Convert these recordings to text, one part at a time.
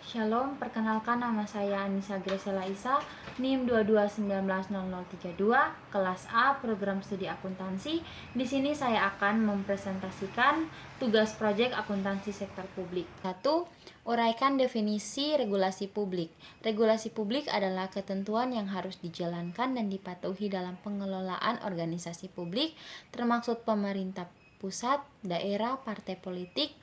Shalom, perkenalkan nama saya Anissa Gresela Isa, NIM 22190032, kelas A, program studi akuntansi. Di sini saya akan mempresentasikan tugas proyek akuntansi sektor publik. 1. Uraikan definisi regulasi publik. Regulasi publik adalah ketentuan yang harus dijalankan dan dipatuhi dalam pengelolaan organisasi publik, termasuk pemerintah pusat, daerah, partai politik,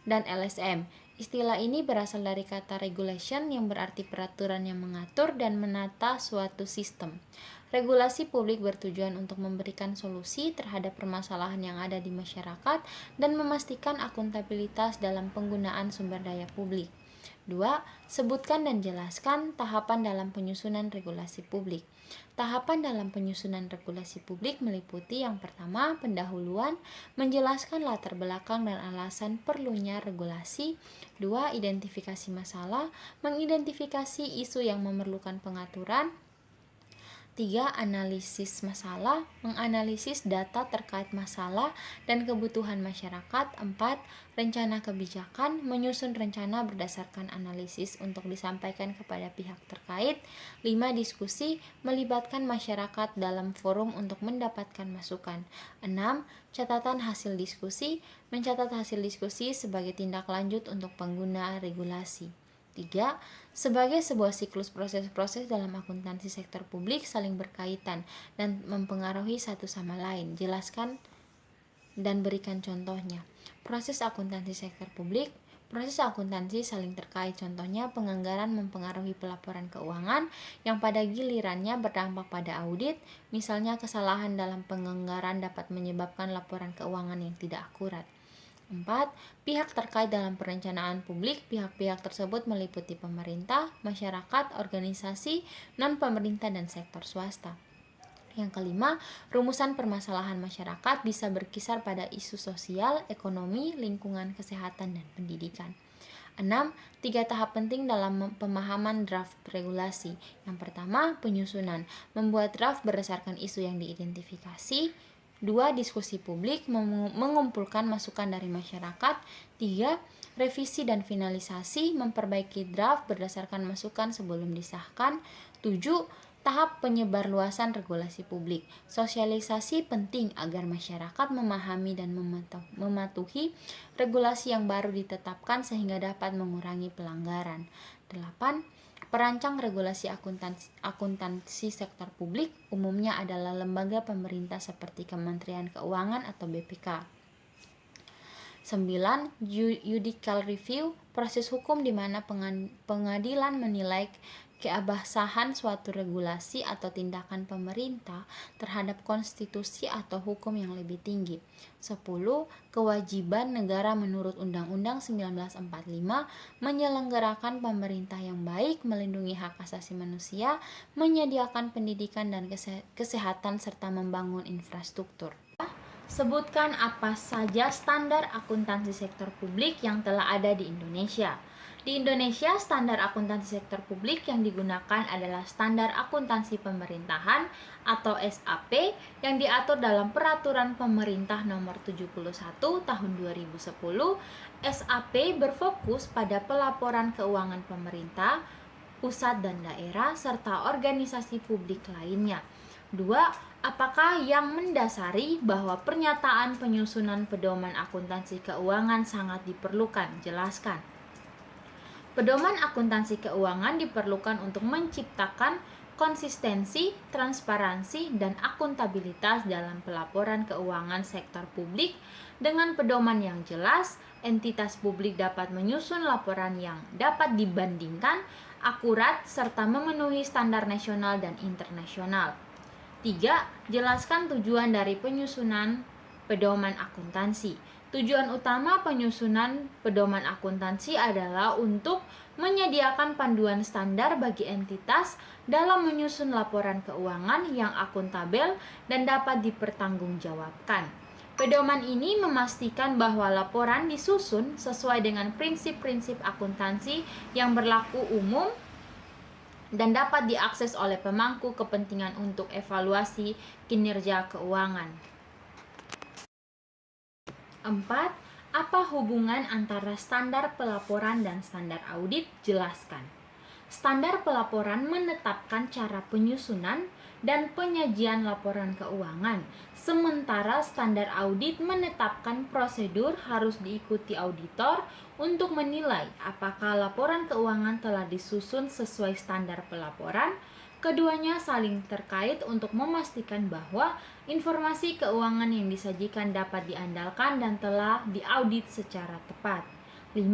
dan LSM. Istilah ini berasal dari kata regulation yang berarti peraturan yang mengatur dan menata suatu sistem. Regulasi publik bertujuan untuk memberikan solusi terhadap permasalahan yang ada di masyarakat dan memastikan akuntabilitas dalam penggunaan sumber daya publik. 2. Sebutkan dan jelaskan tahapan dalam penyusunan regulasi publik. Tahapan dalam penyusunan regulasi publik meliputi yang pertama, pendahuluan, menjelaskan latar belakang dan alasan perlunya regulasi. 2. Identifikasi masalah, mengidentifikasi isu yang memerlukan pengaturan. 3. Analisis masalah, menganalisis data terkait masalah dan kebutuhan masyarakat. 4. Rencana kebijakan, menyusun rencana berdasarkan analisis untuk disampaikan kepada pihak terkait. 5. Diskusi, melibatkan masyarakat dalam forum untuk mendapatkan masukan. 6. Catatan hasil diskusi, mencatat hasil diskusi sebagai tindak lanjut untuk pengguna regulasi. 3. Sebagai sebuah siklus proses-proses dalam akuntansi sektor publik saling berkaitan dan mempengaruhi satu sama lain. Jelaskan dan berikan contohnya. Proses akuntansi sektor publik. Proses akuntansi saling terkait. Contohnya, penganggaran mempengaruhi pelaporan keuangan yang pada gilirannya berdampak pada audit. Misalnya, kesalahan dalam penganggaran dapat menyebabkan laporan keuangan yang tidak akurat. 4. Pihak terkait dalam perencanaan publik. Pihak-pihak tersebut meliputi pemerintah, masyarakat, organisasi, non-pemerintah, dan sektor swasta. Yang kelima, rumusan permasalahan masyarakat bisa berkisar pada isu sosial, ekonomi, lingkungan, kesehatan, dan pendidikan. 6. 3 tahap penting dalam pemahaman draft regulasi. Yang pertama, penyusunan. Membuat draft berdasarkan isu yang diidentifikasi. 2. Diskusi publik, mengumpulkan masukan dari masyarakat. 3. Revisi dan finalisasi, memperbaiki draft berdasarkan masukan sebelum disahkan. 7. Tahap penyebarluasan regulasi publik. Sosialisasi penting agar masyarakat memahami dan mematuhi regulasi yang baru ditetapkan sehingga dapat mengurangi pelanggaran. 8. Perancang regulasi akuntansi sektor publik umumnya adalah lembaga pemerintah seperti Kementerian Keuangan atau BPK. 9. Judicial review, proses hukum di mana pengadilan menilai keabsahan suatu regulasi atau tindakan pemerintah terhadap konstitusi atau hukum yang lebih tinggi. 10. Kewajiban negara menurut Undang-Undang 1945 menyelenggarakan pemerintah yang baik, melindungi hak asasi manusia, menyediakan pendidikan dan kesehatan serta membangun infrastruktur. Sebutkan apa saja standar akuntansi sektor publik yang telah ada di Indonesia. Di Indonesia, standar akuntansi sektor publik yang digunakan adalah Standar Akuntansi Pemerintahan atau SAP yang diatur dalam Peraturan Pemerintah Nomor 71 Tahun 2010. SAP berfokus pada pelaporan keuangan pemerintah, pusat dan daerah, serta organisasi publik lainnya. 2. Apakah yang mendasari bahwa pernyataan penyusunan pedoman akuntansi keuangan sangat diperlukan? Jelaskan. Pedoman akuntansi keuangan diperlukan untuk menciptakan konsistensi, transparansi, dan akuntabilitas dalam pelaporan keuangan sektor publik. Dengan pedoman yang jelas, entitas publik dapat menyusun laporan yang dapat dibandingkan, akurat, serta memenuhi standar nasional dan internasional. 3. Jelaskan tujuan dari penyusunan pedoman akuntansi. Tujuan utama penyusunan pedoman akuntansi adalah untuk menyediakan panduan standar bagi entitas dalam menyusun laporan keuangan yang akuntabel dan dapat dipertanggungjawabkan. Pedoman ini memastikan bahwa laporan disusun sesuai dengan prinsip-prinsip akuntansi yang berlaku umum dan dapat diakses oleh pemangku kepentingan untuk evaluasi kinerja keuangan. 4. Apa hubungan antara standar pelaporan dan standar audit? Jelaskan. Standar pelaporan menetapkan cara penyusunan dan penyajian laporan keuangan, sementara standar audit menetapkan prosedur harus diikuti auditor untuk menilai apakah laporan keuangan telah disusun sesuai standar pelaporan. Keduanya saling terkait untuk memastikan bahwa informasi keuangan yang disajikan dapat diandalkan dan telah diaudit secara tepat. 5.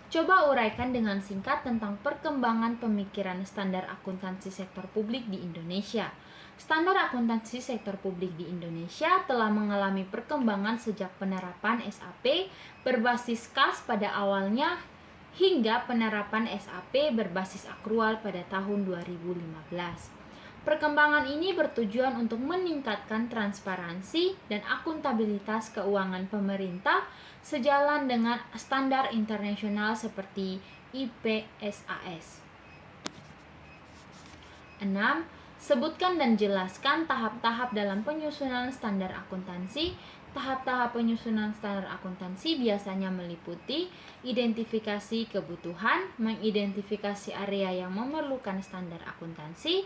Coba uraikan dengan singkat tentang perkembangan pemikiran standar akuntansi sektor publik di Indonesia. Standar akuntansi sektor publik di Indonesia telah mengalami perkembangan sejak penerapan SAP berbasis kas pada awalnya hingga penerapan SAP berbasis akrual pada tahun 2015. Perkembangan ini bertujuan untuk meningkatkan transparansi dan akuntabilitas keuangan pemerintah sejalan dengan standar internasional seperti IPSAS. 6. Sebutkan dan jelaskan tahap-tahap dalam penyusunan standar akuntansi. Tahap-tahap penyusunan standar akuntansi biasanya meliputi identifikasi kebutuhan, mengidentifikasi area yang memerlukan standar akuntansi,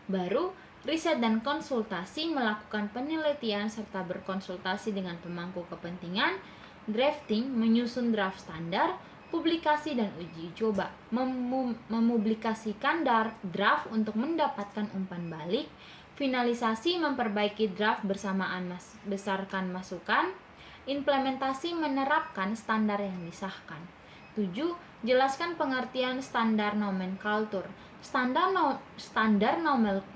baru riset dan konsultasi, melakukan penelitian serta berkonsultasi dengan pemangku kepentingan, drafting, menyusun draft standar, publikasi dan uji coba, mempublikasikan draft untuk mendapatkan umpan balik, finalisasi, memperbaiki draft bersamaan besarkan masukan, implementasi, menerapkan standar yang disahkan. 7. Jelaskan pengertian standar nomenklatur. Standar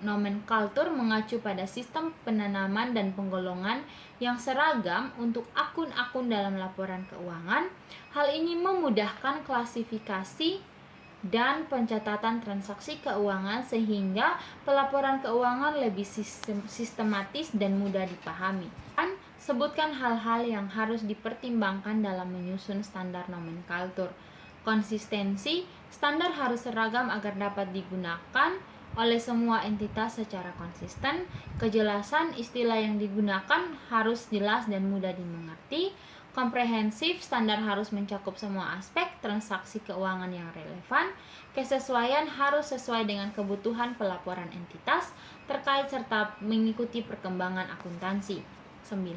nomenklatur mengacu pada sistem penanaman dan penggolongan yang seragam untuk akun-akun dalam laporan keuangan. Hal ini memudahkan klasifikasi dan pencatatan transaksi keuangan sehingga pelaporan keuangan lebih sistematis dan mudah dipahami. Dan sebutkan hal-hal yang harus dipertimbangkan dalam menyusun standar nomenklatur. Konsistensi, standar harus seragam agar dapat digunakan oleh semua entitas secara konsisten. Kejelasan, istilah yang digunakan harus jelas dan mudah dimengerti. Komprehensif, standar harus mencakup semua aspek transaksi keuangan yang relevan. Kesesuaian harus sesuai dengan kebutuhan pelaporan entitas terkait serta mengikuti perkembangan akuntansi. 9.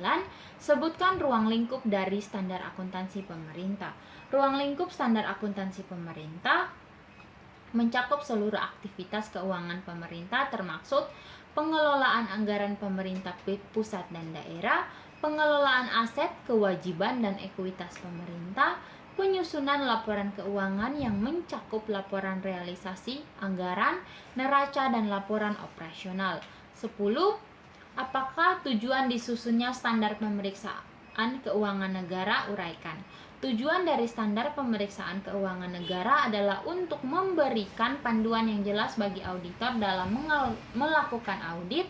Sebutkan ruang lingkup dari standar akuntansi pemerintah. Ruang lingkup standar akuntansi pemerintah mencakup seluruh aktivitas keuangan pemerintah termasuk pengelolaan anggaran pemerintah pusat dan daerah, pengelolaan aset, kewajiban dan ekuitas pemerintah, penyusunan laporan keuangan yang mencakup laporan realisasi, anggaran, neraca dan laporan operasional. 10. Apakah tujuan disusunnya standar pemeriksaan keuangan negara? Uraikan. Tujuan dari standar pemeriksaan keuangan negara adalah untuk memberikan panduan yang jelas bagi auditor dalam melakukan audit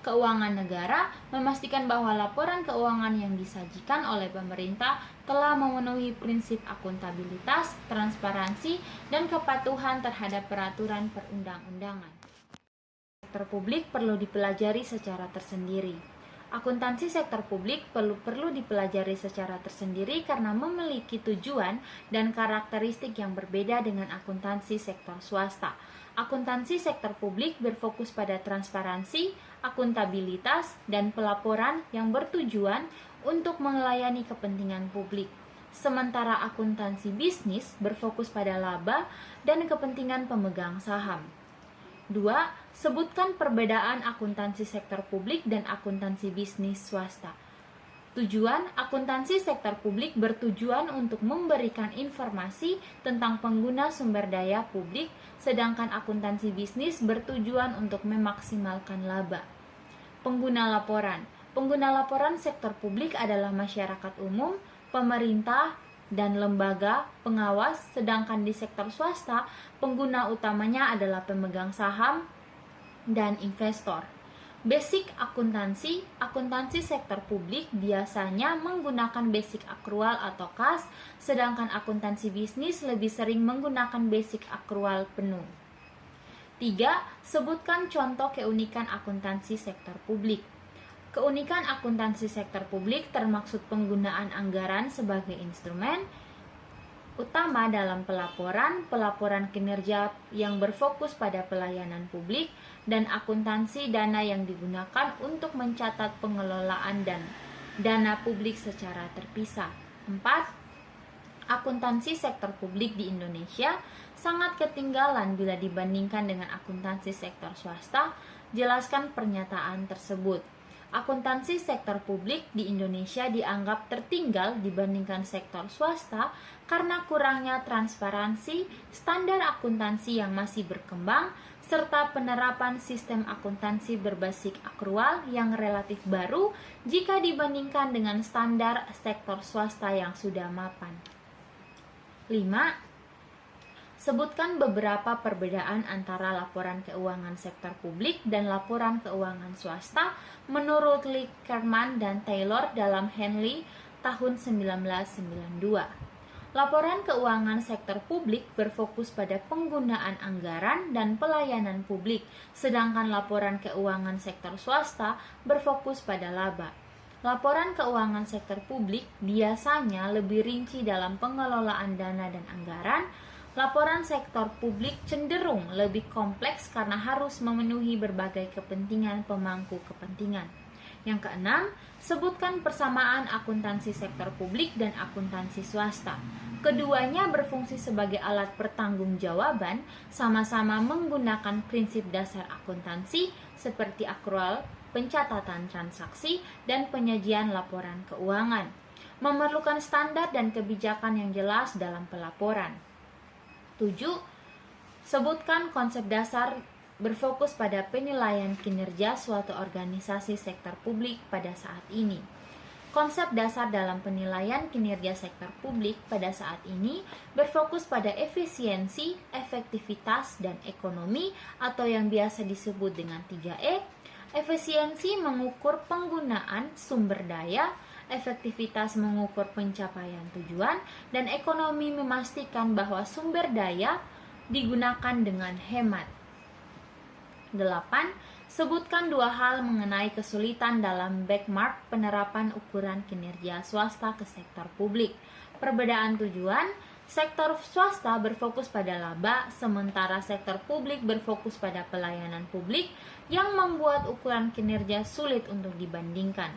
keuangan negara, memastikan bahwa laporan keuangan yang disajikan oleh pemerintah telah memenuhi prinsip akuntabilitas, transparansi, dan kepatuhan terhadap peraturan perundang-undangan. Sektor publik perlu dipelajari secara tersendiri. Akuntansi sektor publik perlu dipelajari secara tersendiri karena memiliki tujuan dan karakteristik yang berbeda dengan akuntansi sektor swasta. Akuntansi sektor publik berfokus pada transparansi, akuntabilitas, dan pelaporan yang bertujuan untuk melayani kepentingan publik. Sementara akuntansi bisnis berfokus pada laba dan kepentingan pemegang saham. 2. Sebutkan perbedaan akuntansi sektor publik dan akuntansi bisnis swasta. Tujuan akuntansi sektor publik bertujuan untuk memberikan informasi tentang pengguna sumber daya publik, sedangkan akuntansi bisnis bertujuan untuk memaksimalkan laba. Pengguna laporan. Pengguna laporan sektor publik adalah masyarakat umum, pemerintah, dan lembaga pengawas, sedangkan di sektor swasta, pengguna utamanya adalah pemegang saham dan investor. Basic akuntansi. Akuntansi sektor publik biasanya menggunakan basic akrual atau kas, sedangkan akuntansi bisnis lebih sering menggunakan basic akrual penuh. 3. Sebutkan contoh keunikan akuntansi sektor publik. Keunikan akuntansi sektor publik termaksud penggunaan anggaran sebagai instrumen utama dalam pelaporan kinerja yang berfokus pada pelayanan publik, dan akuntansi dana yang digunakan untuk mencatat pengelolaan dan dana publik secara terpisah. 4. Akuntansi sektor publik di Indonesia sangat ketinggalan bila dibandingkan dengan akuntansi sektor swasta. Jelaskan pernyataan tersebut. Akuntansi sektor publik di Indonesia dianggap tertinggal dibandingkan sektor swasta karena kurangnya transparansi, standar akuntansi yang masih berkembang, serta penerapan sistem akuntansi berbasis akrual yang relatif baru jika dibandingkan dengan standar sektor swasta yang sudah mapan. 5. Sebutkan beberapa perbedaan antara laporan keuangan sektor publik dan laporan keuangan swasta menurut Lickerman dan Taylor dalam Henley tahun 1992. Laporan keuangan sektor publik berfokus pada penggunaan anggaran dan pelayanan publik, sedangkan laporan keuangan sektor swasta berfokus pada laba. Laporan keuangan sektor publik biasanya lebih rinci dalam pengelolaan dana dan anggaran. Laporan sektor publik cenderung lebih kompleks karena harus memenuhi berbagai kepentingan pemangku kepentingan. Yang keenam, sebutkan persamaan akuntansi sektor publik dan akuntansi swasta. Keduanya berfungsi sebagai alat pertanggungjawaban, sama-sama menggunakan prinsip dasar akuntansi seperti akrual, pencatatan transaksi, dan penyajian laporan keuangan. Memerlukan standar dan kebijakan yang jelas dalam pelaporan. 7. Sebutkan konsep dasar berfokus pada penilaian kinerja suatu organisasi sektor publik pada saat ini. Konsep dasar dalam penilaian kinerja sektor publik pada saat ini berfokus pada efisiensi, efektivitas, dan ekonomi atau yang biasa disebut dengan 3E. Efisiensi mengukur penggunaan sumber daya, efektivitas mengukur pencapaian tujuan, dan ekonomi memastikan bahwa sumber daya digunakan dengan hemat. 8. Sebutkan dua hal mengenai kesulitan dalam benchmark penerapan ukuran kinerja swasta ke sektor publik. Perbedaan tujuan, sektor swasta berfokus pada laba, sementara sektor publik berfokus pada pelayanan publik yang membuat ukuran kinerja sulit untuk dibandingkan.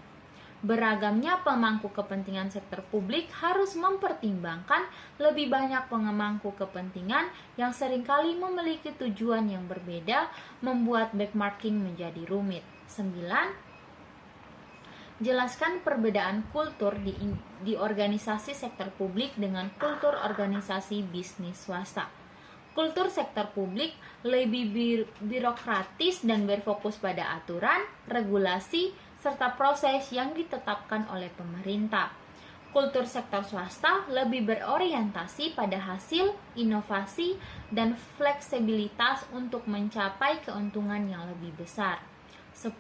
Beragamnya pemangku kepentingan sektor publik harus mempertimbangkan lebih banyak pemangku kepentingan yang seringkali memiliki tujuan yang berbeda, membuat benchmarking menjadi rumit. 9. Jelaskan perbedaan kultur di organisasi sektor publik dengan kultur organisasi bisnis swasta. Kultur sektor publik lebih birokratis dan berfokus pada aturan, regulasi, serta proses yang ditetapkan oleh pemerintah. Kultur sektor swasta lebih berorientasi pada hasil, inovasi, dan fleksibilitas untuk mencapai keuntungan yang lebih besar. 10.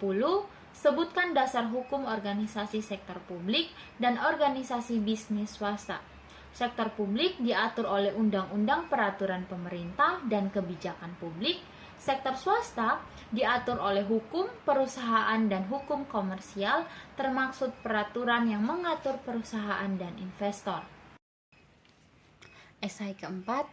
Sebutkan dasar hukum organisasi sektor publik dan organisasi bisnis swasta. Sektor publik diatur oleh undang-undang peraturan pemerintah dan kebijakan publik. Sektor swasta diatur oleh hukum perusahaan dan hukum komersial, termaksud peraturan yang mengatur perusahaan dan investor. Esai keempat,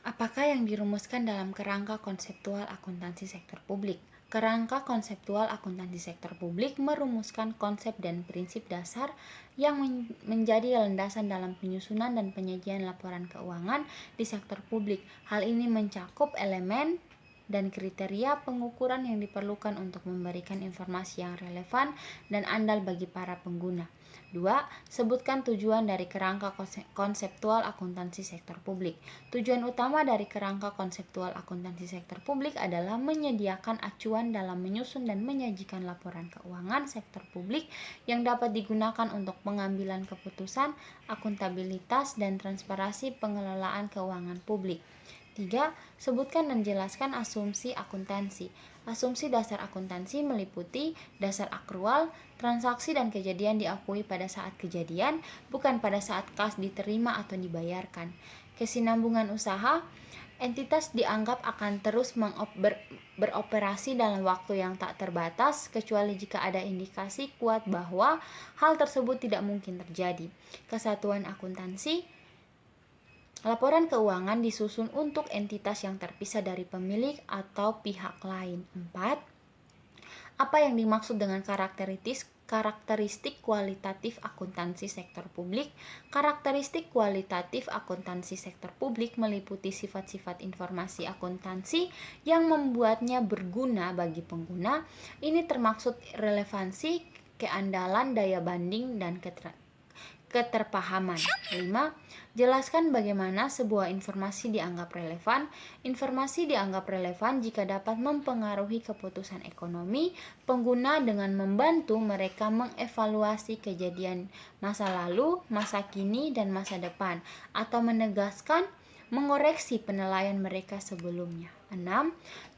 apakah yang dirumuskan dalam kerangka konseptual akuntansi sektor publik? Kerangka konseptual akuntansi sektor publik merumuskan konsep dan prinsip dasar yang menjadi landasan dalam penyusunan dan penyajian laporan keuangan di sektor publik. Hal ini mencakup elemen dan kriteria pengukuran yang diperlukan untuk memberikan informasi yang relevan dan andal bagi para pengguna. 2. Sebutkan tujuan dari kerangka konseptual akuntansi sektor publik. Tujuan utama dari kerangka konseptual akuntansi sektor publik adalah menyediakan acuan dalam menyusun dan menyajikan laporan keuangan sektor publik yang dapat digunakan untuk pengambilan keputusan, akuntabilitas, dan transparansi pengelolaan keuangan publik. 3. Sebutkan dan jelaskan asumsi akuntansi. Asumsi dasar akuntansi meliputi dasar akrual, transaksi dan kejadian diakui pada saat kejadian, bukan pada saat kas diterima atau dibayarkan. kesinambungan usaha, entitas dianggap akan terus beroperasi dalam waktu yang tak terbatas kecuali jika ada indikasi kuat bahwa hal tersebut tidak mungkin terjadi. Kesatuan akuntansi. Laporan keuangan disusun untuk entitas yang terpisah dari pemilik atau pihak lain. 4. Apa yang dimaksud dengan karakteristik kualitatif akuntansi sektor publik? Karakteristik kualitatif akuntansi sektor publik meliputi sifat-sifat informasi akuntansi yang membuatnya berguna bagi pengguna. Ini termaksud relevansi, keandalan, daya banding, dan keterpahaman. 5. Jelaskan bagaimana sebuah informasi dianggap relevan. Informasi dianggap relevan jika dapat mempengaruhi keputusan ekonomi pengguna dengan membantu mereka mengevaluasi kejadian masa lalu, masa kini, dan masa depan, atau mengoreksi penilaian mereka sebelumnya. 6.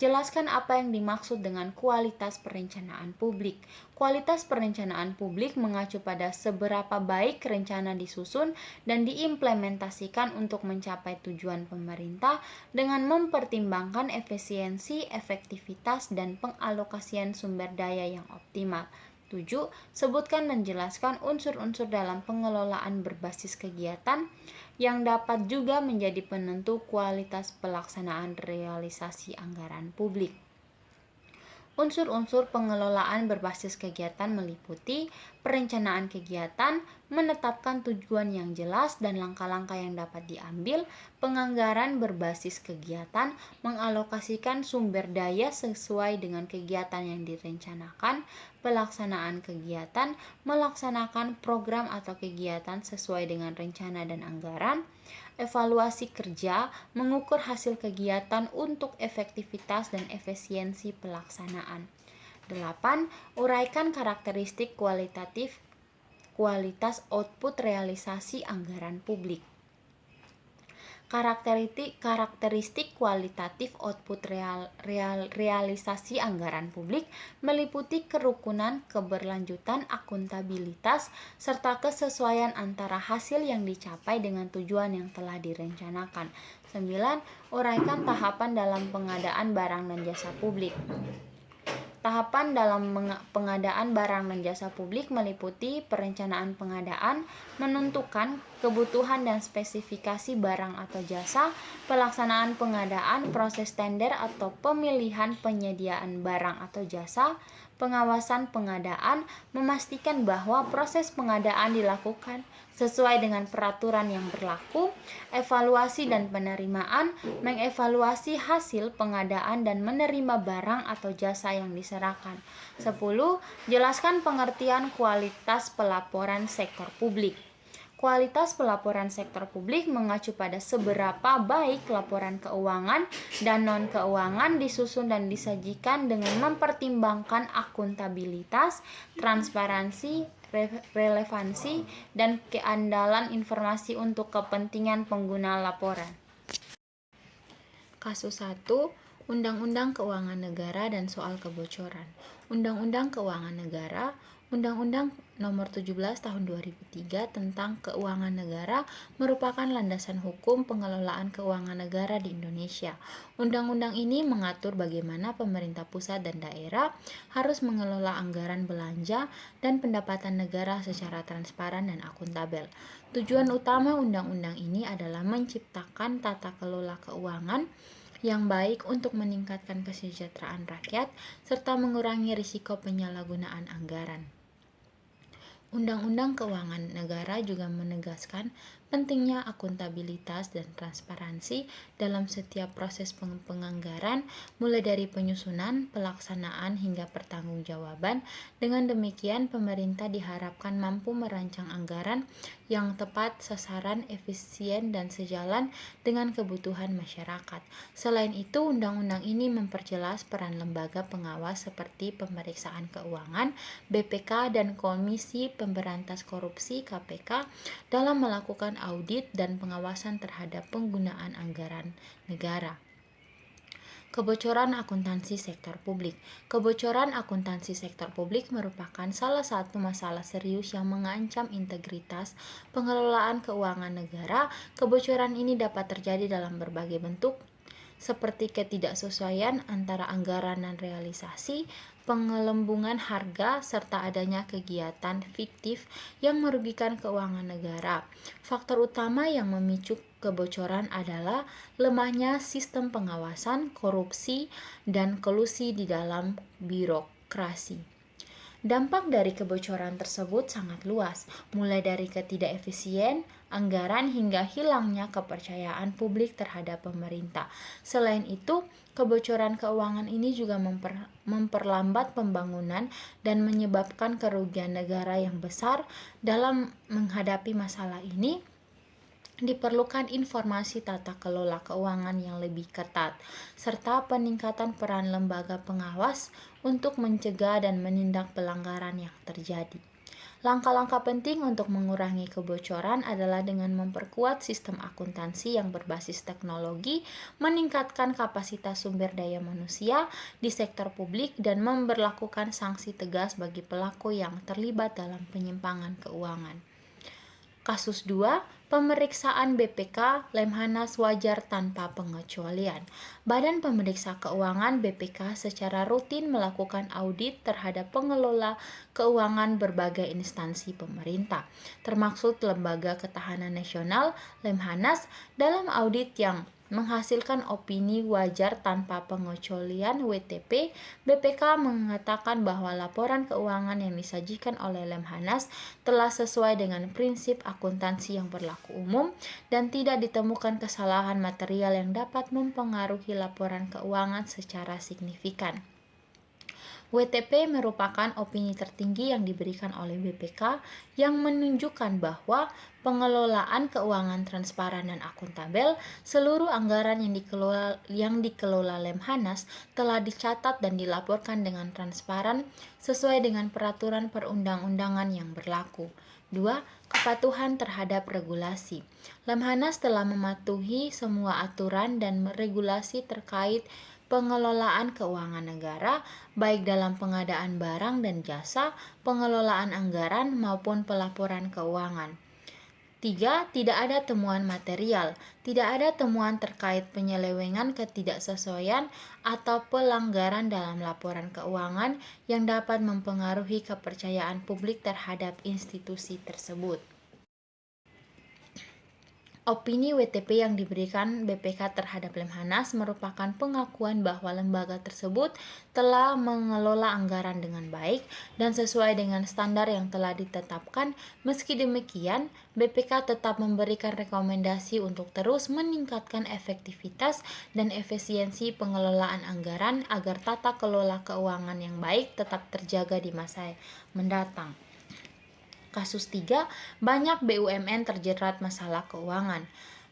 Jelaskan apa yang dimaksud dengan kualitas perencanaan publik. Kualitas perencanaan publik mengacu pada seberapa baik rencana disusun dan diimplementasikan untuk mencapai tujuan pemerintah dengan mempertimbangkan efisiensi, efektivitas, dan pengalokasian sumber daya yang optimal. 7. Sebutkan dan jelaskan unsur-unsur dalam pengelolaan berbasis kegiatan yang dapat juga menjadi penentu kualitas pelaksanaan realisasi anggaran publik. Unsur-unsur pengelolaan berbasis kegiatan meliputi perencanaan kegiatan, menetapkan tujuan yang jelas dan langkah-langkah yang dapat diambil, penganggaran berbasis kegiatan, mengalokasikan sumber daya sesuai dengan kegiatan yang direncanakan, pelaksanaan kegiatan, melaksanakan program atau kegiatan sesuai dengan rencana dan anggaran, evaluasi kerja, mengukur hasil kegiatan untuk efektivitas dan efisiensi pelaksanaan. 8. Uraikan karakteristik kualitas output realisasi anggaran publik. Karakteristik kualitatif output realisasi anggaran publik meliputi kerukunan, keberlanjutan, akuntabilitas, serta kesesuaian antara hasil yang dicapai dengan tujuan yang telah direncanakan. 9. Uraikan tahapan dalam pengadaan barang dan jasa publik. Tahapan dalam pengadaan barang dan jasa publik meliputi perencanaan pengadaan, menentukan kebutuhan dan spesifikasi barang atau jasa, pelaksanaan pengadaan, proses tender atau pemilihan penyediaan barang atau jasa, pengawasan pengadaan, memastikan bahwa proses pengadaan dilakukan sesuai dengan peraturan yang berlaku, evaluasi dan penerimaan, mengevaluasi hasil pengadaan dan menerima barang atau jasa yang diserahkan. 10. Jelaskan pengertian kualitas pelaporan sektor publik. Kualitas pelaporan sektor publik mengacu pada seberapa baik laporan keuangan dan non-keuangan disusun dan disajikan dengan mempertimbangkan akuntabilitas, transparansi, relevansi, dan keandalan informasi untuk kepentingan pengguna laporan. Kasus 1. Undang-Undang Keuangan Negara dan soal kebocoran. Undang-Undang Keuangan Negara, Undang-Undang Nomor 17 Tahun 2003 tentang Keuangan Negara merupakan landasan hukum pengelolaan keuangan negara di Indonesia. Undang-undang ini mengatur bagaimana pemerintah pusat dan daerah harus mengelola anggaran belanja dan pendapatan negara secara transparan dan akuntabel. Tujuan utama undang-undang ini adalah menciptakan tata kelola keuangan yang baik untuk meningkatkan kesejahteraan rakyat serta mengurangi risiko penyalahgunaan anggaran. Undang-Undang Keuangan Negara juga menegaskan pentingnya akuntabilitas dan transparansi dalam setiap proses penganggaran, mulai dari penyusunan, pelaksanaan, hingga pertanggungjawaban. Dengan demikian, pemerintah diharapkan mampu merancang anggaran yang tepat sasaran, efisien, dan sejalan dengan kebutuhan masyarakat. Selain itu, undang-undang ini memperjelas peran lembaga pengawas seperti Pemeriksaan Keuangan, BPK, dan Komisi Pemberantas Korupsi (KPK) dalam melakukan audit dan pengawasan terhadap penggunaan anggaran negara. Kebocoran akuntansi sektor publik. Kebocoran akuntansi sektor publik merupakan salah satu masalah serius yang mengancam integritas pengelolaan keuangan negara. Kebocoran ini dapat terjadi dalam berbagai bentuk, seperti ketidaksesuaian antara anggaran dan realisasi, pengelembungan harga, serta adanya kegiatan fiktif yang merugikan keuangan negara. Faktor utama yang memicu kebocoran adalah lemahnya sistem pengawasan, korupsi, dan kolusi di dalam birokrasi. Dampak dari kebocoran tersebut sangat luas, mulai dari ketidakefisien anggaran hingga hilangnya kepercayaan publik terhadap pemerintah. Selain itu, kebocoran keuangan ini juga memperlambat pembangunan dan menyebabkan kerugian negara yang besar. Dalam menghadapi masalah ini, diperlukan informasi tata kelola keuangan yang lebih ketat, serta peningkatan peran lembaga pengawas untuk mencegah dan menindak pelanggaran yang terjadi. Langkah-langkah penting untuk mengurangi kebocoran adalah dengan memperkuat sistem akuntansi yang berbasis teknologi, meningkatkan kapasitas sumber daya manusia di sektor publik, dan memberlakukan sanksi tegas bagi pelaku yang terlibat dalam penyimpangan keuangan. Kasus 2, pemeriksaan BPK Lemhanas wajar tanpa pengecualian. Badan Pemeriksa Keuangan BPK secara rutin melakukan audit terhadap pengelola keuangan berbagai instansi pemerintah, termasuk Lembaga Ketahanan Nasional Lemhanas. Dalam audit yang menghasilkan opini wajar tanpa pengecualian WTP, BPK mengatakan bahwa laporan keuangan yang disajikan oleh Lemhanas telah sesuai dengan prinsip akuntansi yang berlaku umum dan tidak ditemukan kesalahan material yang dapat mempengaruhi laporan keuangan secara signifikan. WTP merupakan opini tertinggi yang diberikan oleh BPK yang menunjukkan bahwa pengelolaan keuangan transparan dan akuntabel. Seluruh anggaran yang dikelola Lemhanas telah dicatat dan dilaporkan dengan transparan sesuai dengan peraturan perundang-undangan yang berlaku. 2. Kepatuhan terhadap regulasi. Lemhanas telah mematuhi semua aturan dan regulasi terkait pengelolaan keuangan negara, baik dalam pengadaan barang dan jasa, pengelolaan anggaran, maupun pelaporan keuangan. 3. Tidak ada temuan material. Tidak ada temuan terkait penyelewengan, ketidaksesuaian, atau pelanggaran dalam laporan keuangan yang dapat mempengaruhi kepercayaan publik terhadap institusi tersebut. Opini WTP yang diberikan BPK terhadap Lemhanas merupakan pengakuan bahwa lembaga tersebut telah mengelola anggaran dengan baik dan sesuai dengan standar yang telah ditetapkan. Meski demikian, BPK tetap memberikan rekomendasi untuk terus meningkatkan efektivitas dan efisiensi pengelolaan anggaran agar tata kelola keuangan yang baik tetap terjaga di masa mendatang. Kasus 3, banyak BUMN terjerat masalah keuangan.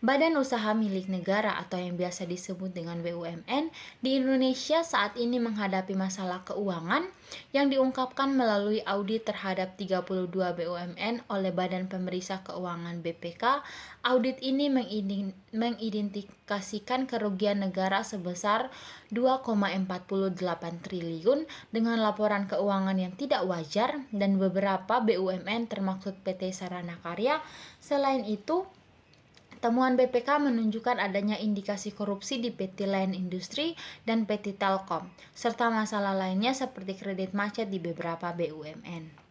Badan usaha milik negara atau yang biasa disebut dengan BUMN di Indonesia saat ini menghadapi masalah keuangan yang diungkapkan melalui audit terhadap 32 BUMN oleh Badan Pemeriksa Keuangan BPK. Audit ini mengidentifikasikan kerugian negara sebesar 2,48 triliun dengan laporan keuangan yang tidak wajar dan beberapa BUMN termasuk PT Sarana Karya. Selain itu, temuan BPK menunjukkan adanya indikasi korupsi di PT Lion Industri dan PT Telkom, serta masalah lainnya seperti kredit macet di beberapa BUMN.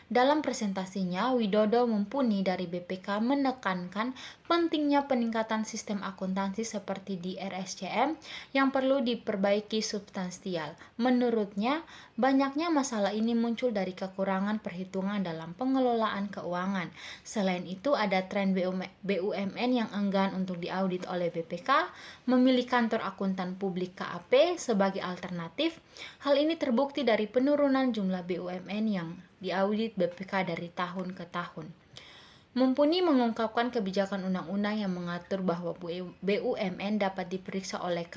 Dalam presentasinya, Widodo Mumpuni dari BPK menekankan pentingnya peningkatan sistem akuntansi seperti di RSCM yang perlu diperbaiki substansial. Menurutnya, banyaknya masalah ini muncul dari kekurangan perhitungan dalam pengelolaan keuangan. Selain itu, ada tren BUMN yang enggan untuk diaudit oleh BPK, memilih kantor akuntan publik KAP sebagai alternatif. Hal ini terbukti dari penurunan jumlah BUMN yang diaudit BPK dari tahun ke tahun. Mumpuni mengungkapkan kebijakan undang-undang yang mengatur bahwa BUMN dapat diperiksa oleh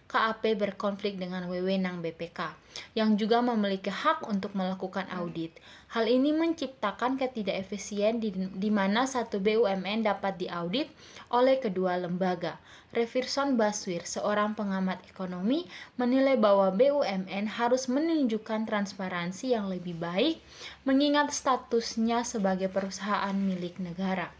KAP berkonflik dengan wewenang BPK, yang juga memiliki hak untuk melakukan audit. Hal ini menciptakan ketidakefisien di mana satu BUMN dapat diaudit oleh kedua lembaga. Revirson Baswir, seorang pengamat ekonomi, menilai bahwa BUMN harus menunjukkan transparansi yang lebih baik mengingat statusnya sebagai perusahaan milik negara.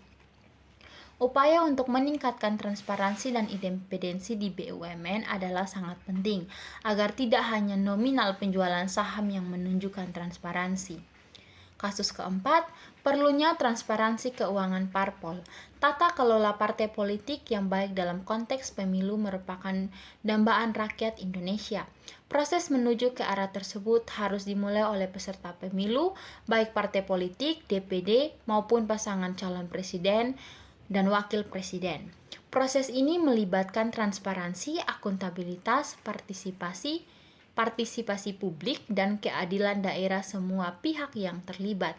Upaya untuk meningkatkan transparansi dan independensi di BUMN adalah sangat penting agar tidak hanya nominal penjualan saham yang menunjukkan transparansi. Kasus keempat, perlunya transparansi keuangan parpol. Tata kelola partai politik yang baik dalam konteks pemilu merupakan dambaan rakyat Indonesia. Proses menuju ke arah tersebut harus dimulai oleh peserta pemilu, baik partai politik, DPD, maupun pasangan calon presiden dan wakil presiden. Proses ini melibatkan transparansi, akuntabilitas, partisipasi publik, dan keadilan daerah semua pihak yang terlibat.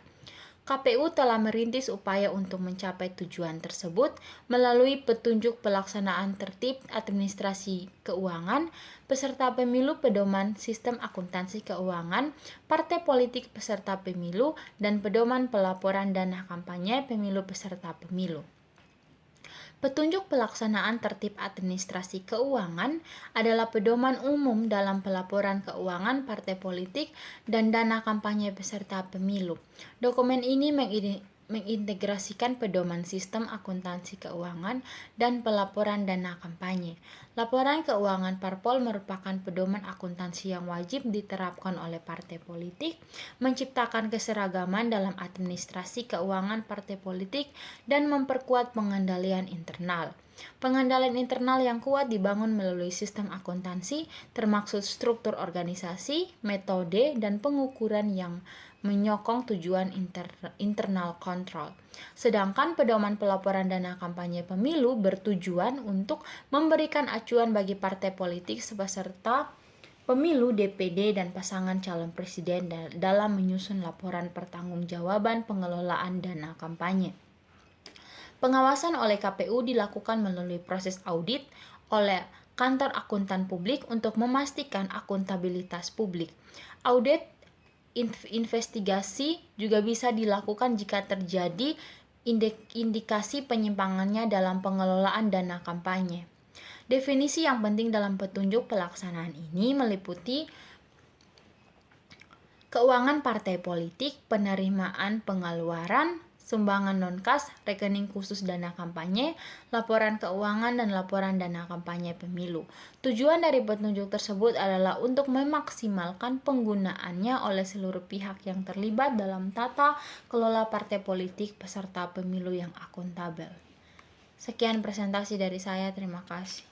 KPU telah merintis upaya untuk mencapai tujuan tersebut melalui petunjuk pelaksanaan tertib administrasi keuangan, peserta pemilu pedoman sistem akuntansi keuangan, partai politik peserta pemilu, dan pedoman pelaporan dana kampanye pemilu peserta pemilu. Petunjuk pelaksanaan tertib administrasi keuangan adalah pedoman umum dalam pelaporan keuangan partai politik dan dana kampanye peserta pemilu. Dokumen ini mengintegrasikan pedoman sistem akuntansi keuangan dan pelaporan dana kampanye. Laporan keuangan parpol merupakan pedoman akuntansi yang wajib diterapkan oleh partai politik, menciptakan keseragaman dalam administrasi keuangan partai politik, dan memperkuat pengendalian internal. Pengendalian internal yang kuat dibangun melalui sistem akuntansi, termaksud struktur organisasi, metode, dan pengukuran yang menyokong tujuan internal control. Sedangkan pedoman pelaporan dana kampanye pemilu bertujuan untuk memberikan acuan bagi partai politik peserta pemilu, DPD, dan pasangan calon presiden dalam menyusun laporan pertanggungjawaban pengelolaan dana kampanye. Pengawasan oleh KPU dilakukan melalui proses audit oleh kantor akuntan publik untuk memastikan akuntabilitas publik. Audit investigasi juga bisa dilakukan jika terjadi indikasi penyimpangannya dalam pengelolaan dana kampanye. Definisi yang penting dalam petunjuk pelaksanaan ini meliputi keuangan partai politik, penerimaan pengeluaran, sumbangan non-kas, rekening khusus dana kampanye, laporan keuangan, dan laporan dana kampanye pemilu. Tujuan dari petunjuk tersebut adalah untuk memaksimalkan penggunaannya oleh seluruh pihak yang terlibat dalam tata kelola partai politik peserta pemilu yang akuntabel. Sekian presentasi dari saya, terima kasih.